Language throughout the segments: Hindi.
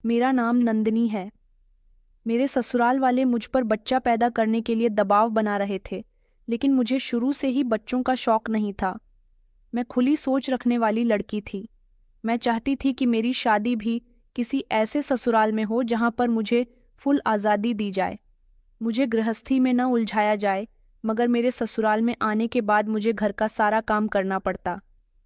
मेरा नाम नंदिनी है। मेरे ससुराल वाले मुझ पर बच्चा पैदा करने के लिए दबाव बना रहे थे, लेकिन मुझे शुरू से ही बच्चों का शौक नहीं था। मैं खुली सोच रखने वाली लड़की थी। मैं चाहती थी कि मेरी शादी भी किसी ऐसे ससुराल में हो जहां पर मुझे फुल आज़ादी दी जाए। मुझे गृहस्थी में न उलझाया जाए, मगर मेरे ससुराल में आने के बाद मुझे घर का सारा काम करना पड़ता।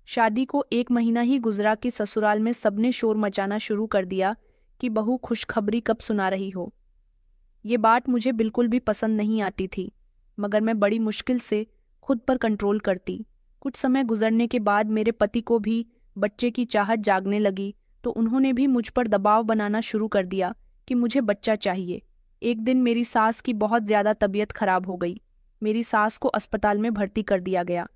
शादी को 1 महीना ही गुजरा कि ससुराल में सबने शोर मचाना शुरू कर दिया कि बहू खुशखबरी कब सुना रही हो। ये बात मुझे बिल्कुल भी पसंद नहीं आती थी, मगर मैं बड़ी मुश्किल से खुद पर कंट्रोल करती। कुछ समय गुजरने के बाद मेरे पति को भी बच्चे की चाहत जागने लगी, तो उन्होंने भी मुझ पर दबाव बनाना शुरू कर दिया कि मुझे बच्चा चाहिए। एक दिन मेरी सास की बहुत ज़्यादा तबीयत खराब हो गई। मेरी सास को अस्पताल में भर्ती कर दिया गया।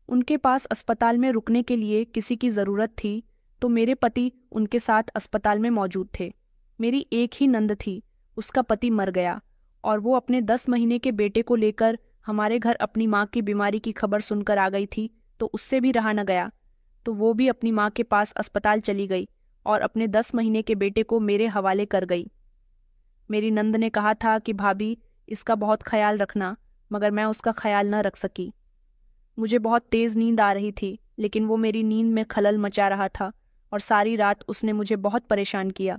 उनके पास अस्पताल में रुकने के लिए किसी की ज़रूरत थी, तो मेरे पति उनके साथ अस्पताल में मौजूद थे। मेरी एक ही नंद थी, उसका पति मर गया और वो अपने 10 महीने के बेटे को लेकर हमारे घर अपनी माँ की बीमारी की खबर सुनकर आ गई थी, तो उससे भी रहा न गया, तो वो भी अपनी माँ के पास अस्पताल चली गई और अपने 10 महीने के बेटे को मेरे हवाले कर गई। मेरी नंद ने कहा था कि भाभी, इसका बहुत ख्याल रखना, मगर मैं उसका ख्याल न रख सकी। मुझे बहुत तेज नींद आ रही थी, लेकिन वो मेरी नींद में खलल मचा रहा था और सारी रात उसने मुझे बहुत परेशान किया।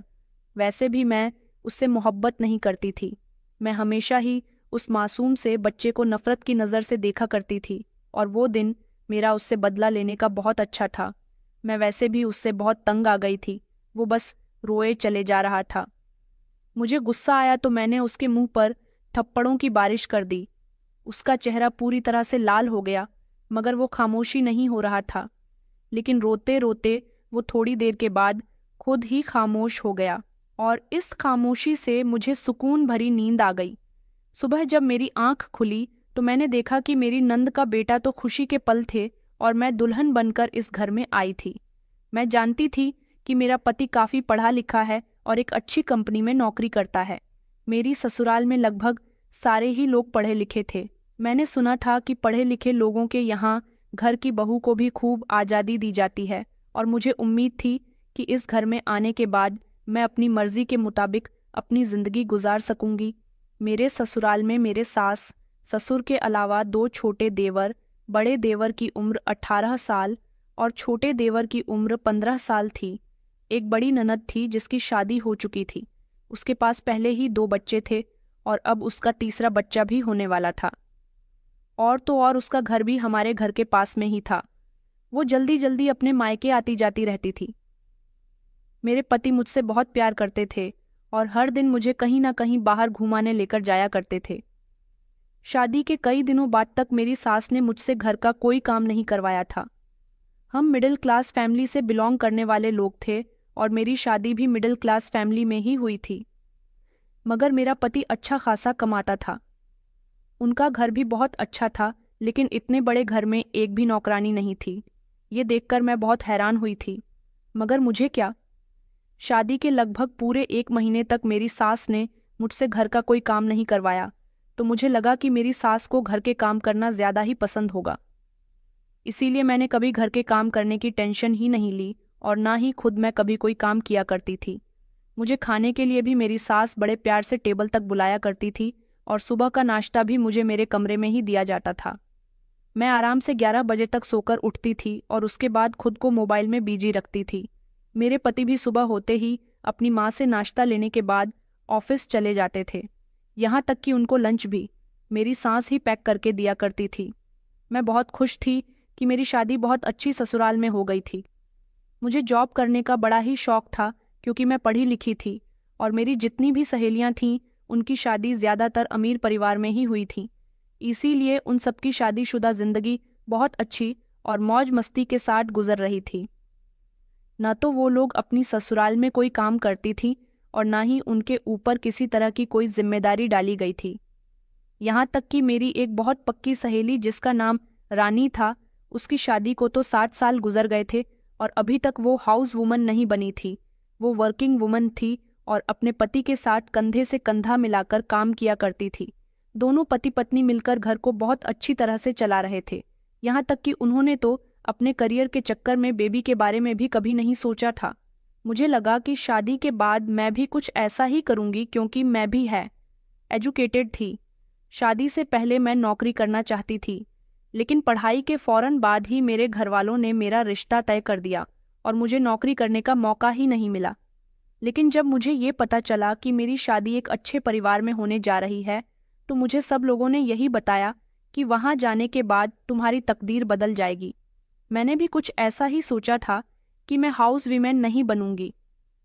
वैसे भी मैं उससे मोहब्बत नहीं करती थी। मैं हमेशा ही उस मासूम से बच्चे को नफरत की नज़र से देखा करती थी, और वो दिन मेरा उससे बदला लेने का बहुत अच्छा था। मैं वैसे भी उससे बहुत तंग आ गई थी। वो बस रोए चले जा रहा था। मुझे गुस्सा आया तो मैंने उसके मुंह पर थप्पड़ों की बारिश कर दी। उसका चेहरा पूरी तरह से लाल हो गया, मगर वो खामोशी नहीं हो रहा था। लेकिन रोते रोते वो थोड़ी देर के बाद खुद ही खामोश हो गया, और इस खामोशी से मुझे सुकून भरी नींद आ गई। सुबह जब मेरी आंख खुली तो मैंने देखा कि मेरी नंद का बेटा तो खुशी के पल थे, और मैं दुल्हन बनकर इस घर में आई थी। मैं जानती थी कि मेरा पति काफ़ी पढ़ा लिखा है और एक अच्छी कंपनी में नौकरी करता है। मेरी ससुराल में लगभग सारे ही लोग पढ़े लिखे थे। मैंने सुना था कि पढ़े लिखे लोगों के यहाँ घर की बहू को भी खूब आज़ादी दी जाती है, और मुझे उम्मीद थी कि इस घर में आने के बाद मैं अपनी मर्जी के मुताबिक अपनी ज़िंदगी गुजार सकूंगी। मेरे ससुराल में मेरे सास ससुर के अलावा 2 छोटे देवर, बड़े देवर की उम्र 18 साल और छोटे देवर की उम्र 15 साल थी। एक बड़ी ननद थी जिसकी शादी हो चुकी थी। उसके पास पहले ही 2 बच्चे थे और अब उसका तीसरा बच्चा भी होने वाला था। और तो और उसका घर भी हमारे घर के पास में ही था। वो जल्दी जल्दी अपने मायके आती जाती रहती थी। मेरे पति मुझसे बहुत प्यार करते थे और हर दिन मुझे कहीं ना कहीं बाहर घुमाने लेकर जाया करते थे। शादी के कई दिनों बाद तक मेरी सास ने मुझसे घर का कोई काम नहीं करवाया था। हम मिडिल क्लास फैमिली से बिलोंग करने वाले लोग थे, और मेरी शादी भी मिडिल क्लास फैमिली में ही हुई थी। मगर मेरा पति अच्छा खासा कमाता था। उनका घर भी बहुत अच्छा था, लेकिन इतने बड़े घर में एक भी नौकरानी नहीं थी। ये देखकर मैं बहुत हैरान हुई थी, मगर मुझे क्या। शादी के लगभग पूरे 1 महीने तक मेरी सास ने मुझसे घर का कोई काम नहीं करवाया, तो मुझे लगा कि मेरी सास को घर के काम करना ज़्यादा ही पसंद होगा। इसीलिए मैंने कभी घर के काम करने की टेंशन ही नहीं ली, और ना ही खुद मैं कभी कोई काम किया करती थी। मुझे खाने के लिए भी मेरी सास बड़े प्यार से टेबल तक बुलाया करती थी, और सुबह का नाश्ता भी मुझे मेरे कमरे में ही दिया जाता था। मैं आराम से 11 बजे तक सोकर उठती थी और उसके बाद खुद को मोबाइल में बिजी रखती थी। मेरे पति भी सुबह होते ही अपनी माँ से नाश्ता लेने के बाद ऑफिस चले जाते थे। यहाँ तक कि उनको लंच भी मेरी सास ही पैक करके दिया करती थी। मैं बहुत खुश थी कि मेरी शादी बहुत अच्छी ससुराल में हो गई थी। मुझे जॉब करने का बड़ा ही शौक था, क्योंकि मैं पढ़ी लिखी थी, और मेरी जितनी भी सहेलियां थीं उनकी शादी ज़्यादातर अमीर परिवार में ही हुई थी। इसीलिए उन सबकी शादीशुदा ज़िंदगी बहुत अच्छी और मौज मस्ती के साथ गुजर रही थी। न तो वो लोग अपनी ससुराल में कोई काम करती थी, और न ही उनके ऊपर किसी तरह की कोई जिम्मेदारी डाली गई थी। यहाँ तक कि मेरी एक बहुत पक्की सहेली जिसका नाम रानी था, उसकी शादी को तो 60 साल गुजर गए थे, और अभी तक वो हाउस वुमन नहीं बनी थी। वो वर्किंग वुमन थी और अपने पति के साथ कंधे से कंधा मिलाकर काम किया करती थी। दोनों पति पत्नी मिलकर घर को बहुत अच्छी तरह से चला रहे थे। यहाँ तक कि उन्होंने तो अपने करियर के चक्कर में बेबी के बारे में भी कभी नहीं सोचा था। मुझे लगा कि शादी के बाद मैं भी कुछ ऐसा ही करूंगी क्योंकि मैं भी एजुकेटेड थी। शादी से पहले मैं नौकरी करना चाहती थी, लेकिन पढ़ाई के फौरन बाद ही मेरे घरवालों ने मेरा रिश्ता तय कर दिया और मुझे नौकरी करने का मौका ही नहीं मिला। लेकिन जब मुझे ये पता चला कि मेरी शादी एक अच्छे परिवार में होने जा रही है, तो मुझे सब लोगों ने यही बताया कि वहां जाने के बाद तुम्हारी तकदीर बदल जाएगी। मैंने भी कुछ ऐसा ही सोचा था कि मैं हाउस वीमेन नहीं बनूंगी।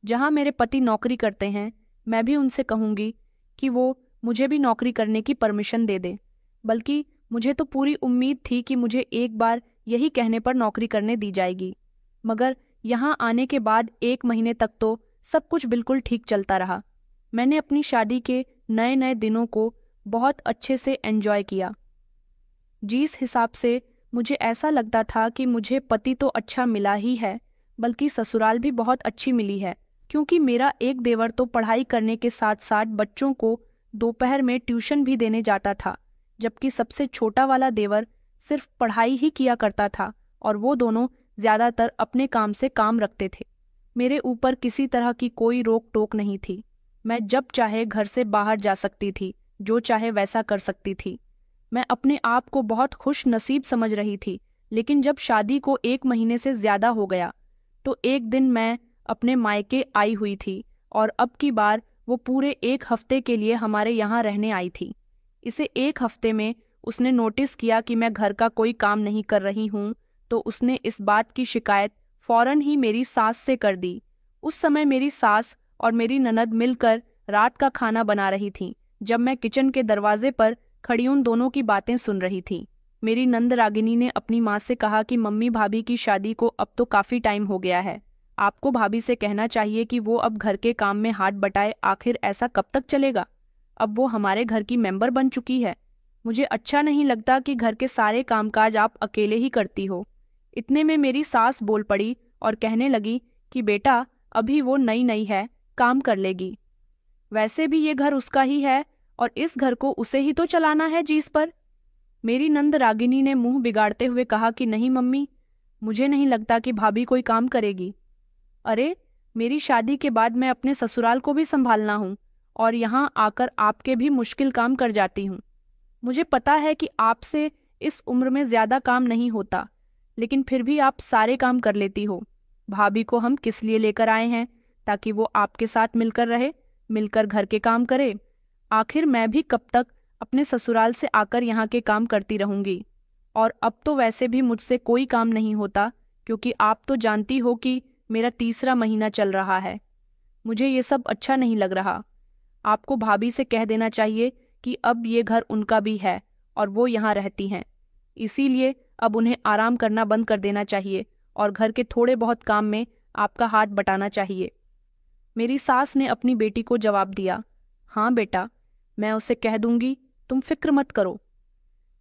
जहां मेरे पति नौकरी करते हैं, मैं भी उनसे कहूंगी कि वो मुझे भी नौकरी करने की परमिशन दे दे। बल्कि मुझे तो पूरी उम्मीद थी कि मुझे एक बार यही कहने पर नौकरी करने दी जाएगी। मगर यहाँ आने के बाद 1 महीने तक तो सब कुछ बिल्कुल ठीक चलता रहा। मैंने अपनी शादी के नए नए दिनों को बहुत अच्छे से एंजॉय किया। जिस हिसाब से मुझे ऐसा लगता था कि मुझे पति तो अच्छा मिला ही है, बल्कि ससुराल भी बहुत अच्छी मिली है, क्योंकि मेरा एक देवर तो पढ़ाई करने के साथ साथ बच्चों को दोपहर में ट्यूशन भी देने जाता था, जबकि सबसे छोटा वाला देवर सिर्फ पढ़ाई ही किया करता था और वो दोनों ज्यादातर अपने काम से काम रखते थे। मेरे ऊपर किसी तरह की कोई रोक टोक नहीं थी। मैं जब चाहे घर से बाहर जा सकती थी, जो चाहे वैसा कर सकती थी। मैं अपने आप को बहुत खुश नसीब समझ रही थी। लेकिन जब शादी को 1 महीने से ज्यादा हो गया, तो एक दिन मैं अपने मायके आई हुई थी और अब की बार वो पूरे 1 हफ्ते के लिए हमारे यहाँ रहने आई थी। इसे 1 हफ्ते में उसने नोटिस किया कि मैं घर का कोई काम नहीं कर रही हूँ, तो उसने इस बात की शिकायत फौरन ही मेरी सास से कर दी। उस समय मेरी सास और मेरी ननद मिलकर रात का खाना बना रही थीं, जब मैं किचन के दरवाजे पर खड़ी उन दोनों की बातें सुन रही थी। मेरी नंद रागिनी ने अपनी माँ से कहा कि मम्मी, भाभी की शादी को अब तो काफी टाइम हो गया है। आपको भाभी से कहना चाहिए कि वो अब घर के काम में हाथ बटाए। आखिर ऐसा कब तक चलेगा? अब वो हमारे घर की मेंबर बन चुकी है। मुझे अच्छा नहीं लगता कि घर के सारे कामकाज आप अकेले ही करती हो। इतने में मेरी सास बोल पड़ी और कहने लगी कि बेटा, अभी वो नई नई है, काम कर लेगी। वैसे भी ये घर उसका ही है और इस घर को उसे ही तो चलाना है जिस पर। मेरी नंद रागिनी ने मुंह बिगाड़ते हुए कहा कि नहीं मम्मी, मुझे नहीं लगता कि भाभी कोई काम करेगी। अरे, मेरी शादी के बाद मैं अपने ससुराल को भी संभालना हूँ और यहाँ आकर आपके भी मुश्किल काम कर जाती हूँ। मुझे पता है कि आपसे इस उम्र में ज्यादा काम नहीं होता, लेकिन फिर भी आप सारे काम कर लेती हो। भाभी को हम किस लिए लेकर आए हैं? ताकि वो आपके साथ मिलकर रहे, मिलकर घर के काम करे। आखिर मैं भी कब तक अपने ससुराल से आकर यहाँ के काम करती रहूंगी? और अब तो वैसे भी मुझसे कोई काम नहीं होता, क्योंकि आप तो जानती हो कि मेरा 3रा महीना चल रहा है। मुझे ये सब अच्छा नहीं लग रहा। आपको भाभी से कह देना चाहिए कि अब ये घर उनका भी है और वो यहाँ रहती हैं। इसीलिए अब उन्हें आराम करना बंद कर देना चाहिए और घर के थोड़े बहुत काम में आपका हाथ बटाना चाहिए। मेरी सास ने अपनी बेटी को जवाब दिया, हाँ बेटा, मैं उसे कह दूंगी, तुम फिक्र मत करो।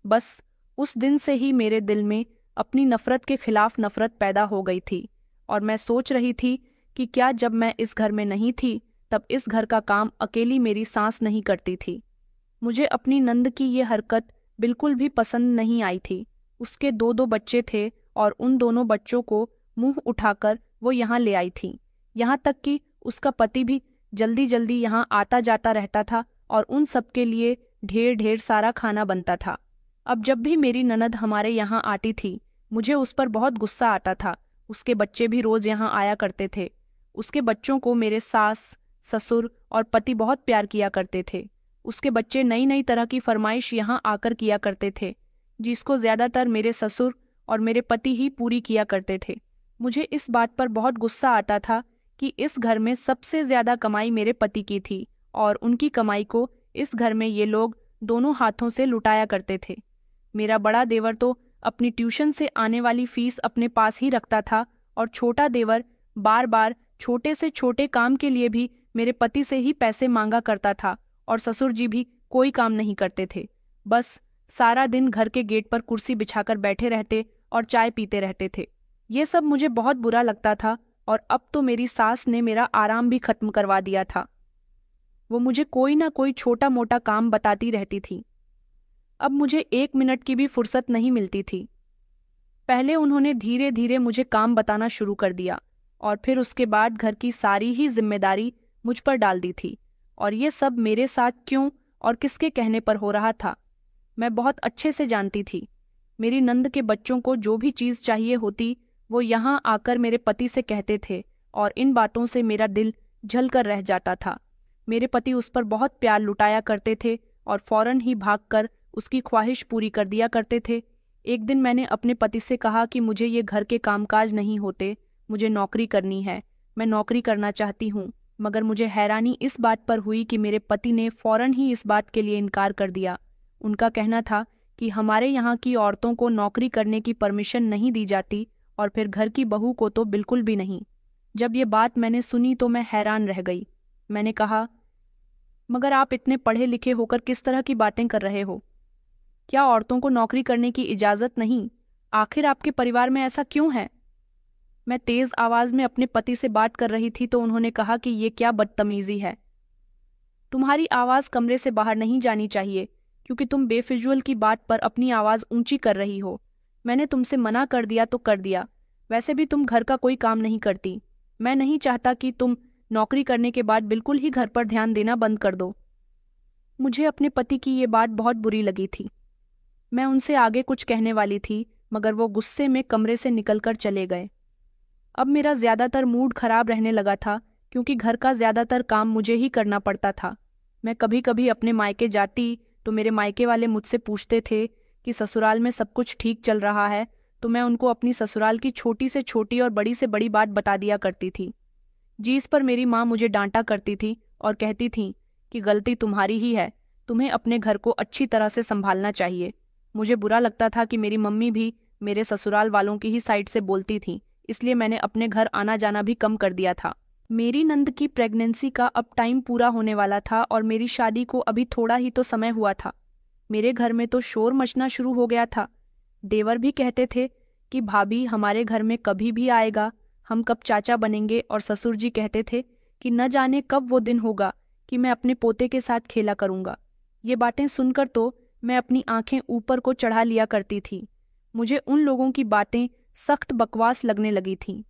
बस उस दिन से ही मेरे दिल में अपनी नफरत के खिलाफ नफरत पैदा हो गई थी और मैं सोच रही थी कि क्या जब मैं इस घर में नहीं थी तब इस घर का काम अकेली मेरी सास नहीं करती थी। मुझे अपनी नंद की ये हरकत बिल्कुल भी पसंद नहीं आई थी। उसके 2 बच्चे थे और उन दोनों बच्चों को मुंह उठाकर वो यहाँ ले आई थी। यहाँ तक कि उसका पति भी जल्दी जल्दी यहाँ आता जाता रहता था और उन सब के लिए ढेर ढेर सारा खाना बनता था। अब जब भी मेरी ननद हमारे यहाँ आती थी, मुझे उस पर बहुत गुस्सा आता था। उसके बच्चे भी रोज यहाँ आया करते थे। उसके बच्चों को मेरे सास, ससुर और पति बहुत प्यार किया करते थे। उसके बच्चे नई नई तरह की फरमाइश यहाँ आकर किया करते थे, जिसको ज्यादातर मेरे ससुर और मेरे पति ही पूरी किया करते थे। मुझे इस बात पर बहुत गुस्सा आता था कि इस घर में सबसे ज्यादा कमाई मेरे पति की थी और उनकी कमाई को इस घर में ये लोग दोनों हाथों से लुटाया करते थे। मेरा बड़ा देवर तो अपनी ट्यूशन से आने वाली फीस अपने पास ही रखता था और छोटा देवर बार बार छोटे से छोटे काम के लिए भी मेरे पति से ही पैसे मांगा करता था और ससुर जी भी कोई काम नहीं करते थे। बस सारा दिन घर के गेट पर कुर्सी बिछाकर बैठे रहते और चाय पीते रहते थे। ये सब मुझे बहुत बुरा लगता था और अब तो मेरी सास ने मेरा आराम भी खत्म करवा दिया था। वो मुझे कोई ना कोई छोटा मोटा काम बताती रहती थी। अब मुझे 1 मिनट की भी फुर्सत नहीं मिलती थी। पहले उन्होंने धीरे धीरे मुझे काम बताना शुरू कर दिया। और फिर उसके बाद घर की सारी ही जिम्मेदारी मुझ पर डाल दी थी। और ये सब मेरे साथ क्यों और किसके कहने पर हो रहा था, मैं बहुत अच्छे से जानती थी। मेरी नंद के बच्चों को जो भी चीज़ चाहिए होती वो यहाँ आकर मेरे पति से कहते थे, और इन बातों से मेरा दिल जल कर रह जाता था। मेरे पति उस पर बहुत प्यार लुटाया करते थे और फौरन ही भागकर उसकी ख्वाहिश पूरी कर दिया करते थे। एक दिन मैंने अपने पति से कहा कि मुझे ये घर के कामकाज नहीं होते, मुझे नौकरी करनी है, मैं नौकरी करना चाहती हूँ। मगर मुझे हैरानी इस बात पर हुई कि मेरे पति ने फौरन ही इस बात के लिए इनकार कर दिया। उनका कहना था कि हमारे यहाँ की औरतों को नौकरी करने की परमिशन नहीं दी जाती, और फिर घर की बहू को तो बिल्कुल भी नहीं। जब ये बात मैंने सुनी तो मैं हैरान रह गई। मैंने कहा, मगर आप इतने पढ़े लिखे होकर किस तरह की बातें कर रहे हो? क्या औरतों को नौकरी करने की इजाज़त नहीं? आखिर आपके परिवार में ऐसा क्यों है? मैं तेज आवाज में अपने पति से बात कर रही थी तो उन्होंने कहा कि ये क्या बदतमीजी है। तुम्हारी आवाज कमरे से बाहर नहीं जानी चाहिए, क्योंकि तुम बेफिजूल की बात पर अपनी आवाज ऊंची कर रही हो। मैंने तुमसे मना कर दिया तो कर दिया, वैसे भी तुम घर का कोई काम नहीं करती। मैं नहीं चाहता कि तुम नौकरी करने के बाद बिल्कुल ही घर पर ध्यान देना बंद कर दो। मुझे अपने पति की ये बात बहुत बुरी लगी थी। मैं उनसे आगे कुछ कहने वाली थी, मगर वो गुस्से में कमरे से निकलकर चले गए। अब मेरा ज़्यादातर मूड खराब रहने लगा था, क्योंकि घर का ज़्यादातर काम मुझे ही करना पड़ता था। मैं कभी कभी अपने मायके जाती तो मेरे मायके वाले मुझसे पूछते थे कि ससुराल में सब कुछ ठीक चल रहा है, तो मैं उनको अपनी ससुराल की छोटी से छोटी और बड़ी से बड़ी बात बता दिया करती थी। जिस पर मेरी माँ मुझे डांटा करती थी और कहती थी कि गलती तुम्हारी ही है, तुम्हें अपने घर को अच्छी तरह से संभालना चाहिए। मुझे बुरा लगता था कि मेरी मम्मी भी मेरे ससुराल वालों की ही साइड से बोलती थी, इसलिए मैंने अपने घर आना जाना भी कम कर दिया था। मेरी नंद की प्रेगनेंसी का अब टाइम पूरा होने वाला था और मेरी शादी को अभी थोड़ा ही तो समय हुआ था। मेरे घर में तो शोर मचना शुरू हो गया था। देवर भी कहते थे कि भाभी हमारे घर में कभी भी आएगा, हम कब चाचा बनेंगे, और ससुर जी कहते थे कि न जाने कब वो दिन होगा कि मैं अपने पोते के साथ खेला करूंगा। ये बातें सुनकर तो मैं अपनी आंखें ऊपर को चढ़ा लिया करती थी। मुझे उन लोगों की बातें सख्त बकवास लगने लगी थीं।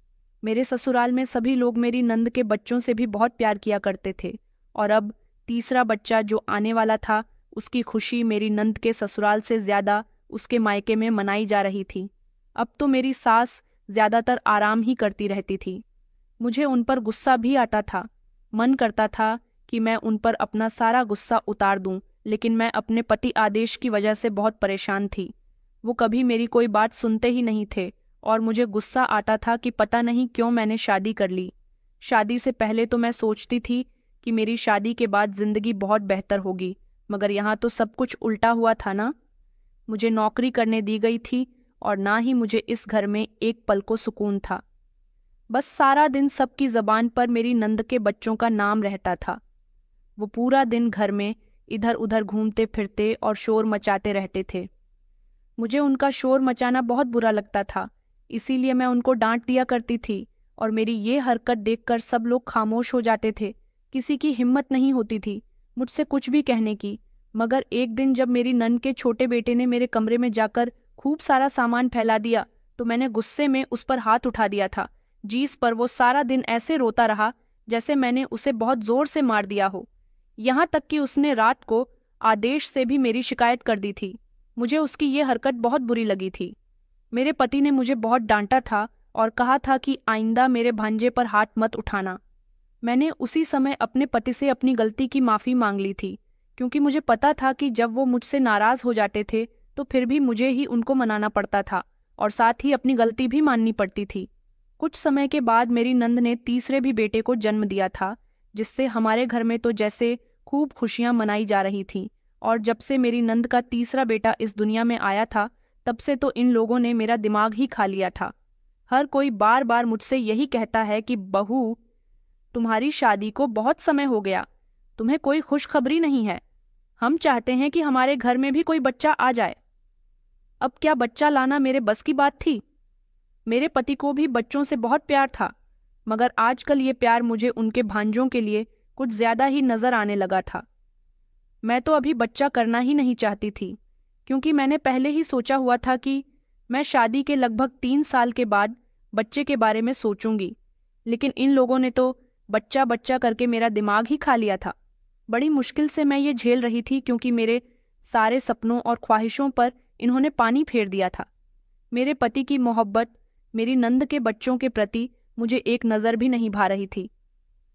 मेरे ससुराल में सभी लोग मेरी नंद के बच्चों से भी बहुत प्यार किया करते थे, और अब तीसरा बच्चा जो आने वाला था उसकी खुशी मेरी नंद के ससुराल से ज्यादा उसके मायके में मनाई जा रही थी। अब तो मेरी सास ज्यादातर आराम ही करती रहती थी। मुझे उन पर गुस्सा भी आता था। मन करता था कि मैं उन पर अपना सारा गुस्सा उतार दूं, लेकिन मैं अपने पति आदेश की वजह से बहुत परेशान थी। वो कभी मेरी कोई बात सुनते ही नहीं थे, और मुझे गुस्सा आता था कि पता नहीं क्यों मैंने शादी कर ली। शादी से पहले तो मैं सोचती थी कि मेरी शादी के बाद जिंदगी बहुत बेहतर होगी, मगर यहाँ तो सब कुछ उल्टा हुआ था ना। मुझे नौकरी करने दी गई थी और ना ही मुझे इस घर में एक पल को सुकून था। बस सारा दिन सबकी जबान पर मेरी नंद के बच्चों का नाम रहता था। वो पूरा दिन घर में इधर उधर घूमते फिरते और शोर मचाते रहते थे। मुझे उनका शोर मचाना बहुत बुरा लगता था, इसीलिए मैं उनको डांट दिया करती थी, और मेरी ये हरकत देखकर सब लोग खामोश हो जाते थे। किसी की हिम्मत नहीं होती थी मुझसे कुछ भी कहने की। मगर एक दिन जब मेरी नंद के छोटे बेटे ने मेरे कमरे में जाकर खूब सारा सामान फैला दिया, तो मैंने गुस्से में उस पर हाथ उठा दिया था, जिस पर वो सारा दिन ऐसे रोता रहा जैसे मैंने उसे बहुत जोर से मार दिया हो। यहाँ तक कि उसने रात को आदेश से भी मेरी शिकायत कर दी थी। मुझे उसकी ये हरकत बहुत बुरी लगी थी। मेरे पति ने मुझे बहुत डांटा था और कहा था कि आइंदा मेरे भांजे पर हाथ मत उठाना। मैंने उसी समय अपने पति से अपनी गलती की माफ़ी मांग ली थी, क्योंकि मुझे पता था कि जब वो मुझसे नाराज़ हो जाते थे तो फिर भी मुझे ही उनको मनाना पड़ता था और साथ ही अपनी गलती भी माननी पड़ती थी। कुछ समय के बाद मेरी नंद ने तीसरे भी बेटे को जन्म दिया था, जिससे हमारे घर में तो जैसे खूब खुशियां मनाई जा रही थीं। और जब से मेरी नंद का तीसरा बेटा इस दुनिया में आया था, तब से तो इन लोगों ने मेरा दिमाग ही खा लिया था। हर कोई बार बार मुझसे यही कहता है कि बहू, तुम्हारी शादी को बहुत समय हो गया, तुम्हें कोई खुशखबरी नहीं है। हम चाहते हैं कि हमारे घर में भी कोई बच्चा आ जाए। अब क्या बच्चा लाना मेरे बस की बात थी? मेरे पति को भी बच्चों से बहुत प्यार था, मगर आजकल ये प्यार मुझे उनके भांजों के लिए कुछ ज्यादा ही नजर आने लगा था। मैं तो अभी बच्चा करना ही नहीं चाहती थी, क्योंकि मैंने पहले ही सोचा हुआ था कि मैं शादी के लगभग 3 साल के बाद बच्चे के बारे में सोचूंगी। लेकिन इन लोगों ने तो बच्चा बच्चा करके मेरा दिमाग ही खा लिया था। बड़ी मुश्किल से मैं ये झेल रही थी क्योंकि मेरे सारे सपनों और ख्वाहिशों पर इन्होंने पानी फेर दिया था। मेरे पति की मोहब्बत मेरी नंद के बच्चों के प्रति मुझे एक नज़र भी नहीं भा रही थी।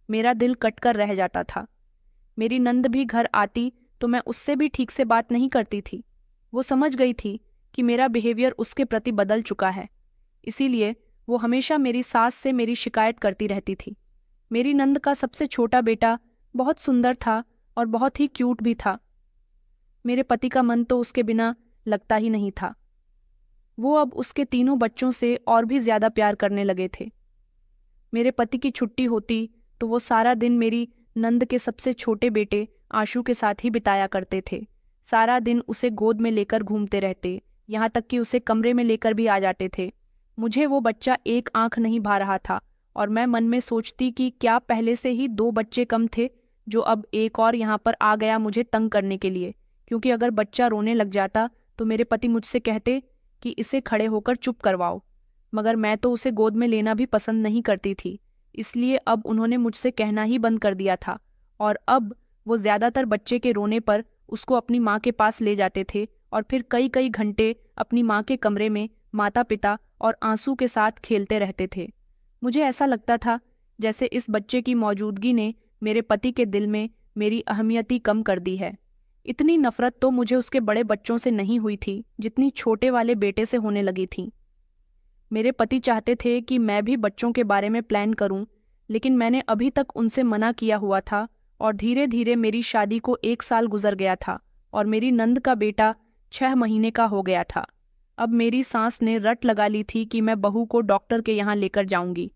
मेरा दिल कटकर रह जाता था। मेरी नंद भी घर आती तो मैं उससे भी ठीक से बात नहीं करती थी। वो समझ गई थी कि मेरा बिहेवियर उसके प्रति बदल चुका है, इसीलिए वो हमेशा मेरी सास से मेरी शिकायत करती रहती थी। मेरी नंद का सबसे छोटा बेटा बहुत सुंदर था और बहुत ही क्यूट भी था। मेरे पति का मन तो उसके बिना लगता ही नहीं था। वो अब उसके तीनों बच्चों से और भी ज्यादा प्यार करने लगे थे। मेरे पति की छुट्टी होती तो वो सारा दिन मेरी नंद के सबसे छोटे बेटे आशु के साथ ही बिताया करते थे। सारा दिन उसे गोद में लेकर घूमते रहते, यहाँ तक कि उसे कमरे में लेकर भी आ जाते थे। मुझे वो बच्चा एक आंख नहीं भा रहा था और मैं मन में सोचती कि क्या पहले से ही 2 बच्चे कम थे जो अब एक और यहाँ पर आ गया मुझे तंग करने के लिए। क्योंकि अगर बच्चा रोने लग जाता तो मेरे पति मुझसे कहते कि इसे खड़े होकर चुप करवाओ, मगर मैं तो उसे गोद में लेना भी पसंद नहीं करती थी, इसलिए अब उन्होंने मुझसे कहना ही बंद कर दिया था। और अब वो ज्यादातर बच्चे के रोने पर उसको अपनी माँ के पास ले जाते थे और फिर कई कई घंटे अपनी माँ के कमरे में माता पिता और आंसू के साथ खेलते रहते थे। मुझे ऐसा लगता था जैसे इस बच्चे की मौजूदगी ने मेरे पति के दिल में मेरी अहमियत ही कम कर दी है। इतनी नफरत तो मुझे उसके बड़े बच्चों से नहीं हुई थी जितनी छोटे वाले बेटे से होने लगी थी। मेरे पति चाहते थे कि मैं भी बच्चों के बारे में प्लान करूं, लेकिन मैंने अभी तक उनसे मना किया हुआ था और धीरे धीरे मेरी शादी को 1 साल गुजर गया था और मेरी नंद का बेटा 6 महीने का हो गया था। अब मेरी सास ने रट लगा ली थी कि मैं बहू को डॉक्टर के यहाँ लेकर जाऊंगी,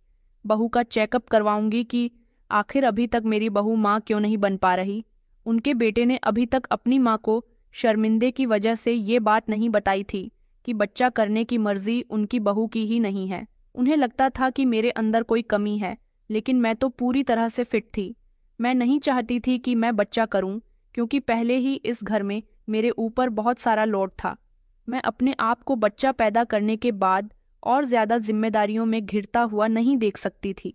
बहू का चेकअप करवाऊंगी कि आखिर अभी तक मेरी बहू माँ क्यों नहीं बन पा रही। उनके बेटे ने अभी तक अपनी माँ को शर्मिंदे की वजह से ये बात नहीं बताई थी कि बच्चा करने की मर्जी उनकी बहू की ही नहीं है। उन्हें लगता था कि मेरे अंदर कोई कमी है, लेकिन मैं तो पूरी तरह से फिट थी। मैं नहीं चाहती थी कि मैं बच्चा करूं, क्योंकि पहले ही इस घर में मेरे ऊपर बहुत सारा लोड था। मैं अपने आप को बच्चा पैदा करने के बाद और ज्यादा जिम्मेदारियों में घिरता हुआ नहीं देख सकती थी।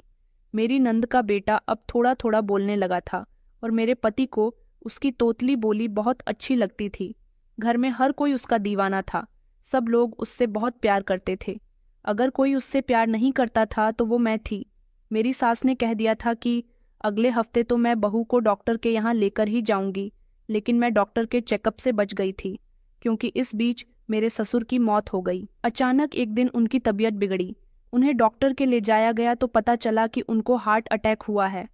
मेरी नंद का बेटा अब थोड़ा थोड़ा बोलने लगा था और मेरे पति को उसकी तोतली बोली बहुत अच्छी लगती थी। घर में हर कोई उसका दीवाना था, सब लोग उससे बहुत प्यार करते थे। अगर कोई उससे प्यार नहीं करता था तो वो मैं थी। मेरी सास ने कह दिया था कि अगले हफ्ते तो मैं बहू को डॉक्टर के यहाँ लेकर ही जाऊंगी, लेकिन मैं डॉक्टर के चेकअप से बच गई थी क्योंकि इस बीच मेरे ससुर की मौत हो गई। अचानक एक दिन उनकी तबीयत बिगड़ी। उन्हें डॉक्टर के ले जाया गया तो पता चला कि उनको हार्ट अटैक हुआ है।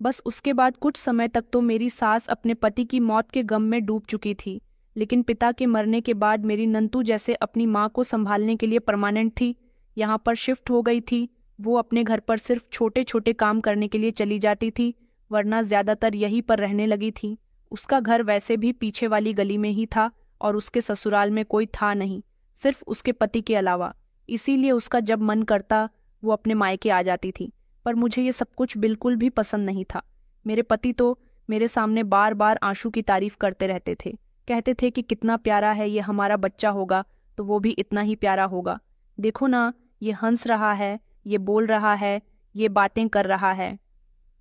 बस उसके बाद कुछ समय तक तो मेरी सास अपने पति की मौत के गम में डूब चुकी थी, लेकिन पिता के मरने के बाद मेरी नंतू जैसे अपनी माँ को संभालने के लिए परमानेंट थी, यहाँ पर शिफ्ट हो गई थी। वो अपने घर पर सिर्फ छोटे छोटे काम करने के लिए चली जाती थी, वरना ज्यादातर यहीं पर रहने लगी थी। उसका घर वैसे भी पीछे वाली गली में ही था और उसके ससुराल में कोई था नहीं, सिर्फ उसके पति के अलावा, इसीलिए उसका जब मन करता वो अपने मायके आ जाती थी। पर मुझे ये सब कुछ बिल्कुल भी पसंद नहीं था। मेरे पति तो मेरे सामने बार बार आशु की तारीफ करते रहते थे, कहते थे कि कितना प्यारा है, ये हमारा बच्चा होगा तो वो भी इतना ही प्यारा होगा। देखो ना, ये हंस रहा है, ये बोल रहा है, ये बातें कर रहा है।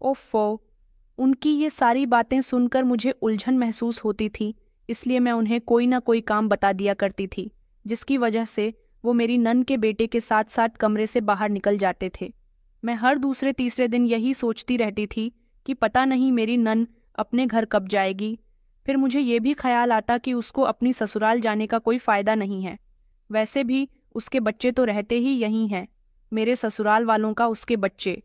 ओफो, उनकी ये सारी बातें सुनकर मुझे उलझन महसूस होती थी, इसलिए मैं उन्हें कोई ना कोई काम बता दिया करती थी, जिसकी वजह से वो मेरी नन के बेटे के साथ साथ कमरे से बाहर निकल जाते थे। मैं हर दूसरे तीसरे दिन यही सोचती रहती थी कि पता नहीं मेरी नन अपने घर कब जाएगी। फिर मुझे ये भी ख्याल आता कि उसको अपनी ससुराल जाने का कोई फायदा नहीं है, वैसे भी उसके बच्चे तो रहते ही यहीं हैं, मेरे ससुराल वालों का उसके बच्चे।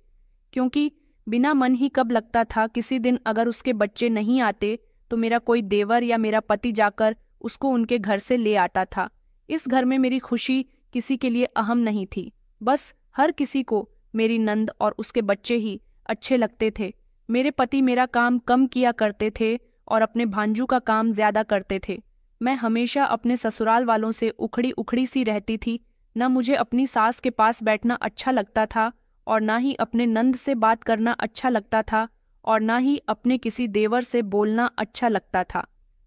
क्योंकि बिना मन ही कब लगता था किसी दिन अगर उसके बच्चे नहीं आते तो मेरा कोई देवर या मेरा पति जाकर उसको उनके घर से ले आता था। इस घर में मेरी खुशी किसी के लिए अहम नहीं थी, बस हर किसी को मेरी नंद और उसके बच्चे ही अच्छे लगते थे। मेरे पति मेरा काम कम किया करते थे और अपने भांजू का काम ज्यादा करते थे। मैं हमेशा अपने ससुराल वालों से उखड़ी उखड़ी सी रहती थी। न मुझे अपनी सास के पास बैठना अच्छा लगता था और ना ही अपने नंद से बात करना अच्छा लगता था और ना ही अपने किसी देवर से बोलना अच्छा लगता था।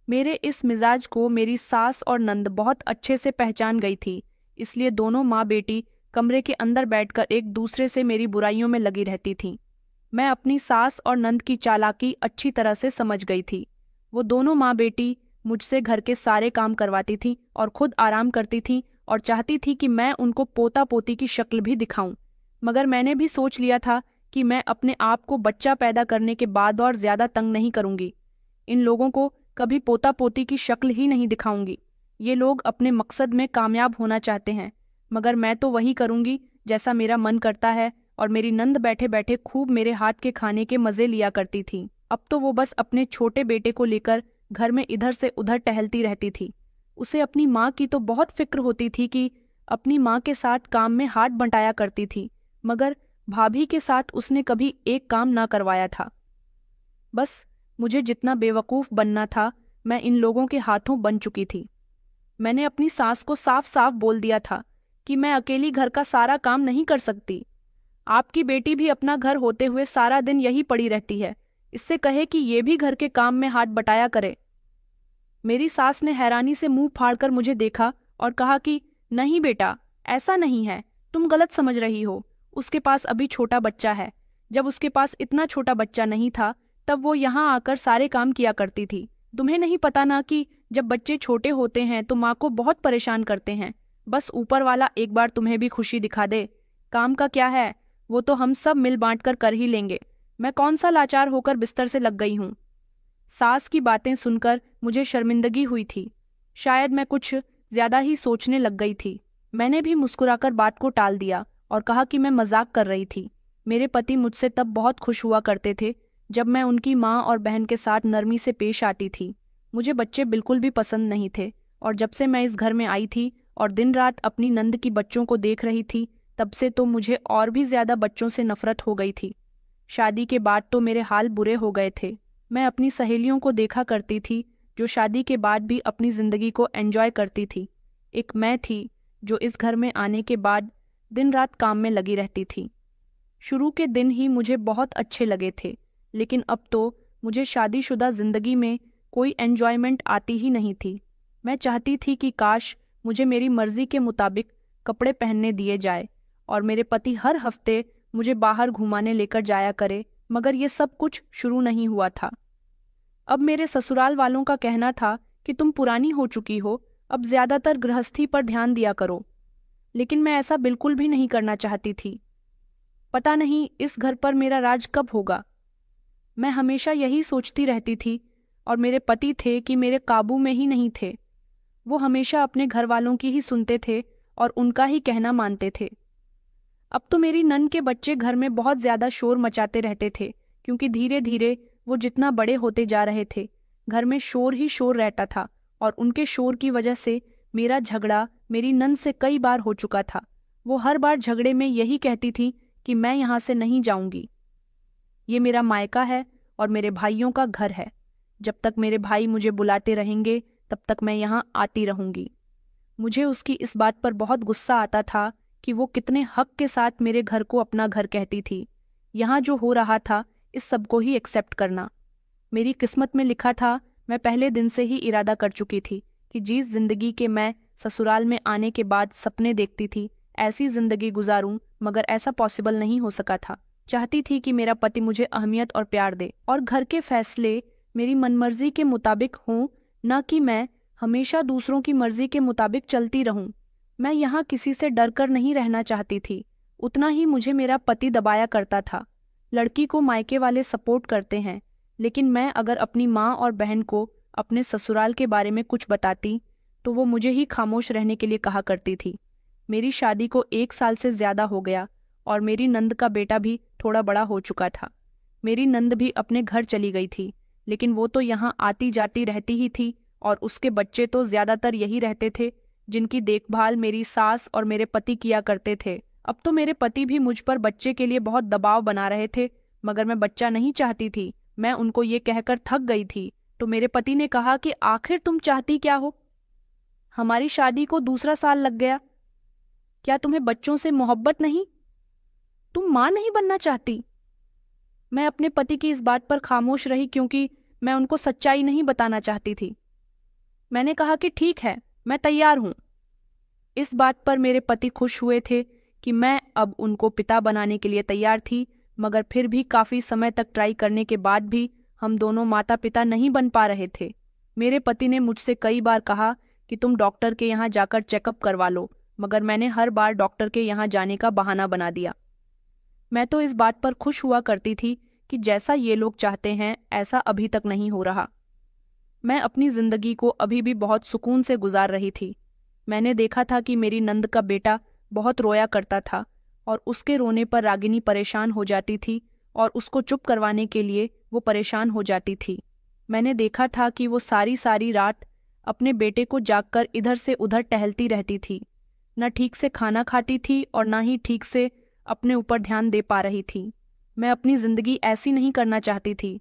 मेरे इस मिजाज को मेरी सास और नंद बहुत अच्छे से पहचान गई थी, इसलिए दोनों माँ बेटी कमरे के अंदर बैठकर एक दूसरे से मेरी बुराइयों में लगी रहती थीं। मैं अपनी सास और नंद की चालाकी अच्छी तरह से समझ गई थी। वो दोनों माँ बेटी मुझसे घर के सारे काम करवाती थीं और खुद आराम करती थीं और चाहती थी कि मैं उनको पोता पोती की शक्ल भी दिखाऊं। मगर मैंने भी सोच लिया था कि मैं अपने आप को बच्चा पैदा करने के बाद और ज्यादा तंग नहीं करूंगी। इन लोगों को कभी पोता पोती की शक्ल ही नहीं दिखाऊंगी। ये लोग अपने मकसद में कामयाब होना चाहते हैं, मगर मैं तो वही करूंगी जैसा मेरा मन करता है। और मेरी नंद बैठे बैठे खूब मेरे हाथ के खाने के मजे लिया करती थी। अब तो वो बस अपने छोटे बेटे को लेकर घर में इधर से उधर टहलती रहती थी। उसे अपनी माँ की तो बहुत फिक्र होती थी कि अपनी माँ के साथ काम में हाथ बंटाया करती थी, मगर भाभी के साथ उसने कभी एक काम ना करवाया था। बस मुझे जितना बेवकूफ़ बनना था मैं इन लोगों के हाथों बन चुकी थी। मैंने अपनी सास को साफ साफ बोल दिया था कि मैं अकेली घर का सारा काम नहीं कर सकती। आपकी बेटी भी अपना घर होते हुए सारा दिन यही पड़ी रहती है, इससे कहे कि ये भी घर के काम में हाथ बटाया करे। मेरी सास ने हैरानी से मुंह फाड़कर मुझे देखा और कहा कि नहीं बेटा, ऐसा नहीं है, तुम गलत समझ रही हो। उसके पास अभी छोटा बच्चा है। जब उसके पास इतना छोटा बच्चा नहीं था तब वो यहाँ आकर सारे काम किया करती थी। तुम्हें नहीं पता ना कि जब बच्चे छोटे होते हैं तो माँ को बहुत परेशान करते हैं। बस ऊपर वाला एक बार तुम्हें भी खुशी दिखा दे। काम का क्या है, वो तो हम सब मिल बांट कर ही लेंगे। मैं कौन सा लाचार होकर बिस्तर से लग गई हूँ। सास की बातें सुनकर मुझे शर्मिंदगी हुई थी। शायद मैं कुछ ज्यादा ही सोचने लग गई थी। मैंने भी मुस्कुराकर बात को टाल दिया और कहा कि मैं मजाक कर रही थी। मेरे पति मुझसे तब बहुत खुश हुआ करते थे जब मैं उनकी माँ और बहन के साथ नरमी से पेश आती थी। मुझे बच्चे बिल्कुल भी पसंद नहीं थे, और जब से मैं इस घर में आई थी और दिन रात अपनी नंद की बच्चों को देख रही थी तब से तो मुझे और भी ज्यादा बच्चों से नफरत हो गई थी। शादी के बाद तो मेरे हाल बुरे हो गए थे। मैं अपनी सहेलियों को देखा करती थी जो शादी के बाद भी अपनी जिंदगी को एंजॉय करती थी। एक मैं थी जो इस घर में आने के बाद दिन रात काम में लगी रहती थी। शुरू के दिन ही मुझे बहुत अच्छे लगे थे, लेकिन अब तो मुझे शादीशुदा जिंदगी में कोई एंजॉयमेंट आती ही नहीं थी। मैं चाहती थी कि काश मुझे मेरी मर्जी के मुताबिक कपड़े पहनने दिए जाए और मेरे पति हर हफ्ते मुझे बाहर घुमाने लेकर जाया करे, मगर ये सब कुछ शुरू नहीं हुआ था। अब मेरे ससुराल वालों का कहना था कि तुम पुरानी हो चुकी हो, अब ज्यादातर गृहस्थी पर ध्यान दिया करो। लेकिन मैं ऐसा बिल्कुल भी नहीं करना चाहती थी। पता नहीं इस घर पर मेरा राज कब होगा। मैं हमेशा यही सोचती रहती थी, और मेरे पति थे कि मेरे काबू में ही नहीं थे। वो हमेशा अपने घर वालों की ही सुनते थे और उनका ही कहना मानते थे। अब तो मेरी नन के बच्चे घर में बहुत ज्यादा शोर मचाते रहते थे, क्योंकि धीरे धीरे वो जितना बड़े होते जा रहे थे घर में शोर ही शोर रहता था, और उनके शोर की वजह से मेरा झगड़ा मेरी नन से कई बार हो चुका था। वो हर बार झगड़े में यही कहती थी कि मैं यहाँ से नहीं जाऊंगी। ये मेरा मायका है और मेरे भाइयों का घर है। जब तक मेरे भाई मुझे बुलाते रहेंगे तब तक मैं यहाँ आती रहूंगी। मुझे उसकी इस बात पर बहुत गुस्सा आता था कि वो कितने हक के साथ मेरे घर को अपना घर कहती थी। यहाँ जो हो रहा था इस सब को ही एक्सेप्ट करना मेरी किस्मत में लिखा था। मैं पहले दिन से ही इरादा कर चुकी थी कि जिस जिंदगी के मैं ससुराल में आने के बाद सपने देखती थी ऐसी जिंदगी गुजारूं, मगर ऐसा पॉसिबल नहीं हो सका था। चाहती थी कि मेरा पति मुझे अहमियत और प्यार दे और घर के फैसले मेरी मनमर्जी के मुताबिक हों, न कि मैं हमेशा दूसरों की मर्जी के मुताबिक चलती रहूं। मैं यहाँ किसी से डर कर नहीं रहना चाहती थी। उतना ही मुझे मेरा पति दबाया करता था। लड़की को मायके वाले सपोर्ट करते हैं, लेकिन मैं अगर अपनी माँ और बहन को अपने ससुराल के बारे में कुछ बताती तो वो मुझे ही खामोश रहने के लिए कहा करती थी। मेरी शादी को 1 साल से ज्यादा हो गया और मेरी नंद का बेटा भी थोड़ा बड़ा हो चुका था। मेरी नंद भी अपने घर चली गई थी, लेकिन वो तो यहाँ आती जाती रहती ही थी, और उसके बच्चे तो ज्यादातर यही रहते थे जिनकी देखभाल मेरी सास और मेरे पति किया करते थे। अब तो मेरे पति भी मुझ पर बच्चे के लिए बहुत दबाव बना रहे थे, मगर मैं बच्चा नहीं चाहती थी। मैं उनको ये कहकर थक गई थी, तो मेरे पति ने कहा कि आखिर तुम चाहती क्या हो? हमारी शादी को 2 साल लग गया, क्या तुम्हें बच्चों से मोहब्बत नहीं? तुम माँ नहीं बनना चाहती? मैं अपने पति की इस बात पर खामोश रही क्योंकि मैं उनको सच्चाई नहीं बताना चाहती थी। मैंने कहा कि ठीक है, मैं तैयार हूं। इस बात पर मेरे पति खुश हुए थे कि मैं अब उनको पिता बनाने के लिए तैयार थी, मगर फिर भी काफ़ी समय तक ट्राई करने के बाद भी हम दोनों माता पिता नहीं बन पा रहे थे। मेरे पति ने मुझसे कई बार कहा कि तुम डॉक्टर के यहाँ जाकर चेकअप करवा लो, मगर मैंने हर बार डॉक्टर के यहाँ जाने का बहाना बना दिया। मैं तो इस बात पर खुश हुआ करती थी कि जैसा ये लोग चाहते हैं ऐसा अभी तक नहीं हो रहा। मैं अपनी जिंदगी को अभी भी बहुत सुकून से गुजार रही थी। मैंने देखा था कि मेरी नंद का बेटा बहुत रोया करता था और उसके रोने पर रागिनी परेशान हो जाती थी और उसको चुप करवाने के लिए वो परेशान हो जाती थी। मैंने देखा था कि वो सारी सारी रात अपने बेटे को जागकर इधर से उधर टहलती रहती थी, न ठीक से खाना खाती थी और न ही ठीक से अपने ऊपर ध्यान दे पा रही थी। मैं अपनी जिंदगी ऐसी नहीं करना चाहती थी,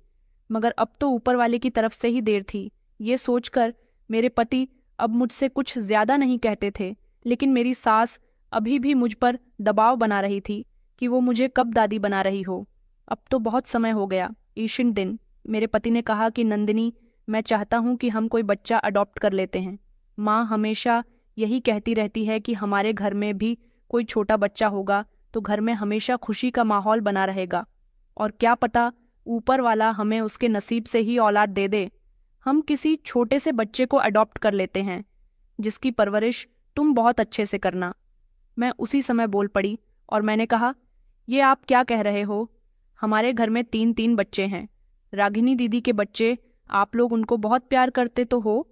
मगर अब तो ऊपर वाले की तरफ से ही देर थी। ये सोचकर मेरे पति अब मुझसे कुछ ज्यादा नहीं कहते थे, लेकिन मेरी सास अभी भी मुझ पर दबाव बना रही थी कि वो मुझे कब दादी बना रही हो। अब तो बहुत समय हो गया। ईशिन दिन मेरे पति ने कहा कि नंदिनी, मैं चाहता हूँ कि हम कोई बच्चा अडॉप्ट कर लेते हैं। माँ हमेशा यही कहती रहती है कि हमारे घर में भी कोई छोटा बच्चा होगा तो घर में हमेशा खुशी का माहौल बना रहेगा, और क्या पता ऊपर वाला हमें उसके नसीब से ही औलाद दे दे। हम किसी छोटे से बच्चे को अडॉप्ट कर लेते हैं जिसकी परवरिश तुम बहुत अच्छे से करना। मैं उसी समय बोल पड़ी और मैंने कहा, ये आप क्या कह रहे हो? हमारे घर में 3 बच्चे हैं। रागिनी दीदी के बच्चे, आप लोग उनको बहुत प्यार करते तो हो,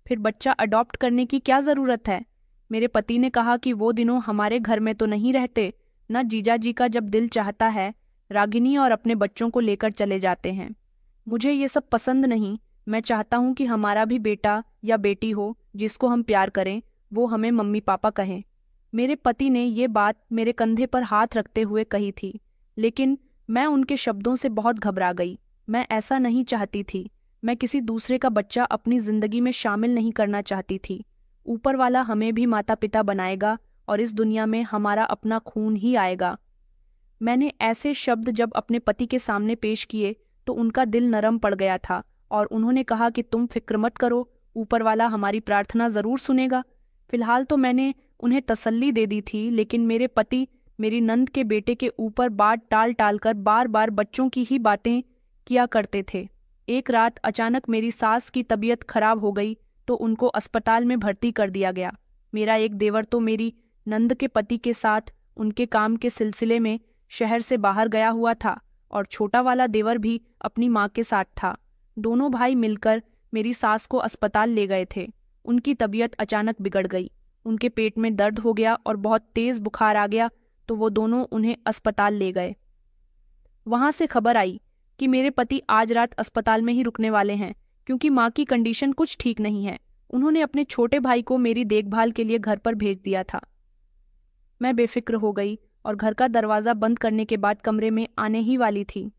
फिर बच्चा अडॉप्ट करने की क्या ज़रूरत है? मेरे पति ने कहा कि वो दिनों हमारे घर में तो नहीं रहते, न जीजा जी का जब दिल चाहता है रागिनी और अपने बच्चों को लेकर चले जाते हैं। मुझे ये सब पसंद नहीं। मैं चाहता हूँ कि हमारा भी बेटा या बेटी हो जिसको हम प्यार करें, वो हमें मम्मी पापा कहें। मेरे पति ने ये बात मेरे कंधे पर हाथ रखते हुए कही थी, लेकिन मैं उनके शब्दों से बहुत घबरा गई। मैं ऐसा नहीं चाहती थी। मैं किसी दूसरे का बच्चा अपनी जिंदगी में शामिल नहीं करना चाहती थी। ऊपर वाला हमें भी माता पिता बनाएगा और इस दुनिया में हमारा अपना खून ही आएगा। मैंने ऐसे शब्द जब अपने पति के सामने पेश किए तो उनका दिल नरम पड़ गया था और उन्होंने कहा कि तुम फिक्र मत करो, ऊपर वाला हमारी प्रार्थना जरूर सुनेगा। फिलहाल तो मैंने उन्हें तसल्ली दे दी थी, लेकिन मेरे पति मेरी नंद के बेटे के ऊपर बात टाल टाल कर बार बार बच्चों की ही बातें किया करते थे। एक रात अचानक मेरी सास की तबीयत खराब हो गई तो उनको अस्पताल में भर्ती कर दिया गया। मेरा एक देवर तो मेरी नंद के पति के साथ उनके काम के सिलसिले में शहर से बाहर गया हुआ था और छोटा वाला देवर भी अपनी माँ के साथ था। दोनों भाई मिलकर मेरी सास को अस्पताल ले गए थे। उनकी तबीयत अचानक बिगड़ गई। उनके पेट में दर्द हो गया और बहुत तेज बुखार आ गया तो वो दोनों उन्हें अस्पताल ले गए। वहां से खबर आई कि मेरे पति आज रात अस्पताल में ही रुकने वाले हैं क्योंकि माँ की कंडीशन कुछ ठीक नहीं है। उन्होंने अपने छोटे भाई को मेरी देखभाल के लिए घर पर भेज दिया था। मैं बेफिक्र हो गई और घर का दरवाज़ा बंद करने के बाद कमरे में आने ही वाली थी।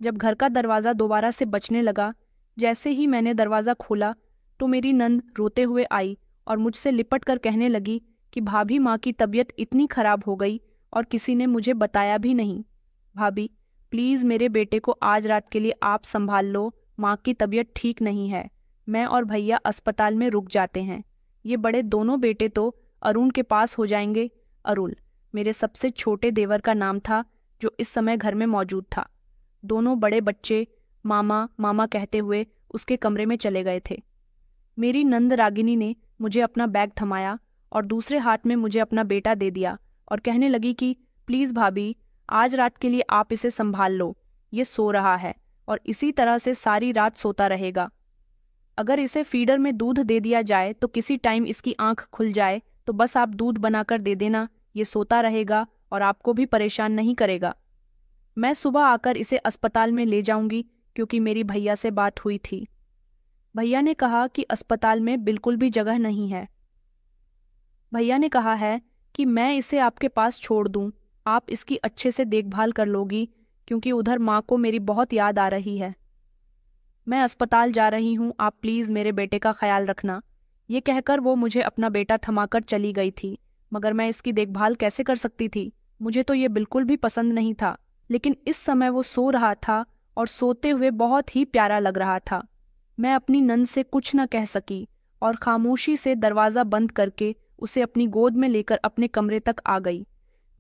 जब घर का दरवाज़ा दोबारा से बजने लगा, जैसे ही मैंने दरवाज़ा खोला तो मेरी नंद रोते हुए आई और मुझसे लिपट कर कहने लगी कि भाभी, माँ की तबीयत इतनी खराब हो गई और किसी ने मुझे बताया भी नहीं। भाभी, प्लीज़ मेरे बेटे को आज रात के लिए आप संभाल लो, माँ की तबीयत ठीक नहीं है। मैं और भैया अस्पताल में रुक जाते हैं। ये बड़े दोनों बेटे तो अरुण के पास हो जाएंगे। अरुण मेरे सबसे छोटे देवर का नाम था जो इस समय घर में मौजूद था। दोनों बड़े बच्चे मामा मामा कहते हुए उसके कमरे में चले गए थे। मेरी नंद रागिनी ने मुझे अपना बैग थमाया और दूसरे हाथ में मुझे अपना बेटा दे दिया और कहने लगी कि प्लीज़ भाभी, आज रात के लिए आप इसे संभाल लो। ये सो रहा है और इसी तरह से सारी रात सोता रहेगा। अगर इसे फीडर में दूध दे दिया जाए तो किसी टाइम इसकी आंख खुल जाए तो बस आप दूध बनाकर दे देना। ये सोता रहेगा और आपको भी परेशान नहीं करेगा। मैं सुबह आकर इसे अस्पताल में ले जाऊंगी क्योंकि मेरी भैया से बात हुई थी। भैया ने कहा कि अस्पताल में बिल्कुल भी जगह नहीं है। भैया ने कहा है कि मैं इसे आपके पास छोड़ दूं, आप इसकी अच्छे से देखभाल कर लोगी क्योंकि उधर माँ को मेरी बहुत याद आ रही है। मैं अस्पताल जा रही हूँ, आप प्लीज़ मेरे बेटे का ख्याल रखना। ये कहकर वो मुझे अपना बेटा थमाकर चली गई थी, मगर मैं इसकी देखभाल कैसे कर सकती थी? मुझे तो ये बिल्कुल भी पसंद नहीं था, लेकिन इस समय वो सो रहा था और सोते हुए बहुत ही प्यारा लग रहा था। मैं अपनी नंद से कुछ न कह सकी और खामोशी से दरवाज़ा बंद करके उसे अपनी गोद में लेकर अपने कमरे तक आ गई।